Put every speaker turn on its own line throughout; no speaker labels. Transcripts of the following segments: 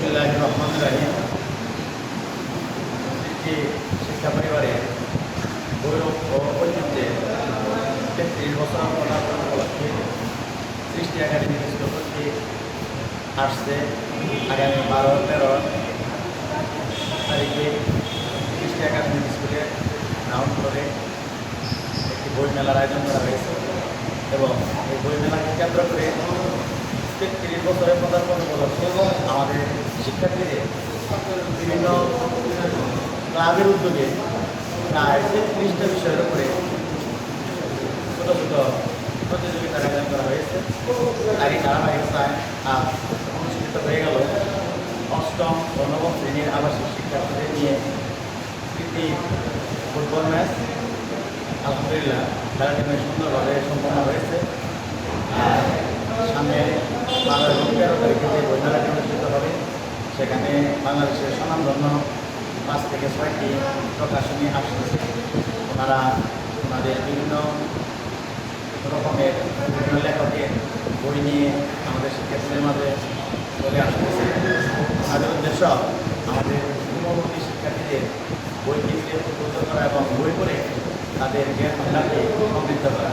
বিসমিল্লাহির রহমানির রহিম। একটি শিক্ষা পরিবারে গৌরব ও ঐতিহ্যে ৩৩ বছর পদার্পণ উপলক্ষে সৃষ্টি একাডেমি স্কুল কর্তৃক আসছে আগামী 12-13 তারিখে সৃষ্টি একাডেমি স্কুলে গ্রাউন্ড ফ্লোরে একটি বই মেলার আয়োজন করা হয়েছে এবং এই বই মেলাকে কেন্দ্র করে ৩৩ বছরের পদার্পণ উপলক্ষে আমাদের শিক্ষার্থীদের বিভিন্ন ক্লাবের উদ্যোগে প্রায় ৩৩টা বিষয়ের উপরে ছোটো ছোটো প্রতিযোগিতার আয়োজন করা হয়েছে। তারই ধারাবাহিকতায় আজ অনুষ্ঠিত হয়ে গেল অষ্টম ও নবম শ্রেণীর আবাসিক শিক্ষার্থীদের নিয়ে প্রীতি ফুটবল ম্যাচ। আলহামদুলিল্লাহ খেলাটি বেশ সুন্দরভাবে সম্পন্ন হয়েছে। সামনে 12 এবং 13 তারিখে যে বই মেলাটি অনুষ্ঠিত হবে সেখানে বাংলাদেশের স্বনামধন্য 5 থেকে 6টি প্রকাশনী আসতেছে। ওনারা ওনাদের বিভিন্ন রকমের বিভিন্ন লেখকের বই নিয়ে আমাদের শিক্ষার্থীদের মাঝে চলে আসতেছে। তাদের উদ্দেশ্য আমাদের পূর্ববর্তী শিক্ষার্থীদের বই কিনতে উদ্বুদ্ধ করা এবং বই পড়ে তাদের জ্ঞান ভাণ্ডারকে সমৃদ্ধ করা।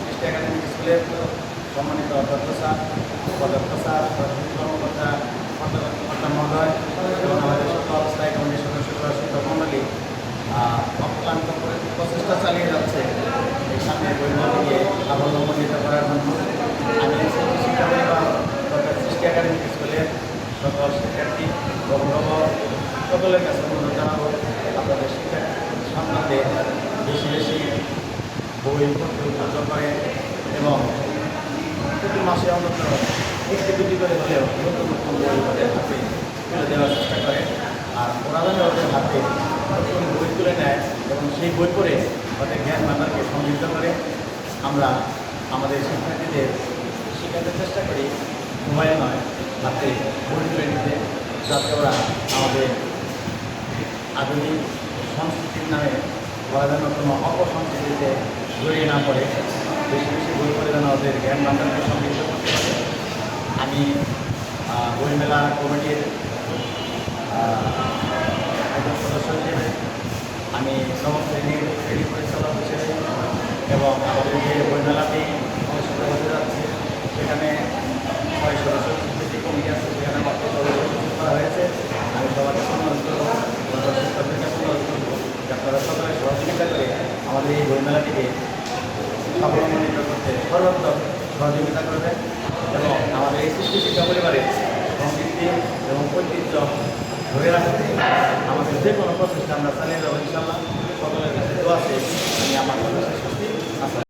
সৃষ্টি একাডেমি স্কুলের সম্মানিত অধ্যক্ষ স্যার, উপাধ্যক্ষ স্যার, কর্মকর্তা মহোদয় এবং আমাদের সকল স্থায়ী কমিটির সদস্যরা শিক্ষক মণ্ডলী অক্লান্ত প্রচেষ্টা চালিয়ে যাচ্ছে এই সামনে বইগুলোকে অবলম্বনিত করার জন্য। আমি শিক্ষা পরিবার সৃষ্টি একাডেমি স্কুলের সকল শিক্ষার্থী অভিভাবক সকলের কাছে অনুরোধ জানাবো আপনাদের শিক্ষা সন্তানদের বেশি বেশি বই পড়তে উদ্বুদ্ধ করে এবং প্রতি মাসে অন্তত একটি দুটি করে হলেও নতুন নতুন বই ওদের হাতে তুলে দেওয়ার চেষ্টা করে। আর ওরা যেন ওদের হাতে নতুন বই তুলে নেয় এবং সেই বই পড়ে ওদের জ্ঞান ভাণ্ডারকে সমৃদ্ধ করে। আমরা আমাদের শিক্ষার্থীদের শেখাতে চেষ্টা করি মোবাইল নয় হাতে বই তুলে নিতে, যাতে ওরা আমাদের আধুনিক সংস্কৃতির নামে ওরা যেন কোনো অপসংস্কৃতিতে জড়িয়ে না পড়ে। বেশি বেশি বই পড়ে যেন ওদের জ্ঞান ভাণ্ডারকে সমৃদ্ধ করতে পারে। আমি বইমেলা কমিটির একজন সদস্য হিসেবে আমি নবম শ্রেণীর শ্রেণী পরিচালক হিসেবে এবং আমাদের যে বইমেলাটি অনুষ্ঠিত হতে যাচ্ছে সেখানে 6 সদস্য যে কমিটি আছে সেখানে মাত্র করা হয়েছে। আমি সবাইকে অনুরোধ করবো, শিক্ষকদের কাছে অনুরোধ করবো যে আপনারা সকলে সহযোগিতা করে আমাদের এই বইমেলাটিকে অবলম্বনিত করতে সর্বাত্মক সহযোগিতা করবেন এবং আমাদের এই সৃষ্টি শিক্ষা পরিবারের সংস্কৃতি এবং ঐতিহ্য ধরে রাখতে আমাদের যে কোনো প্রচেষ্টা আমরা চালিয়ে যাবো ইনশাআল্লাহ। সকলের কাছে দোয়া আছে। আমি আমার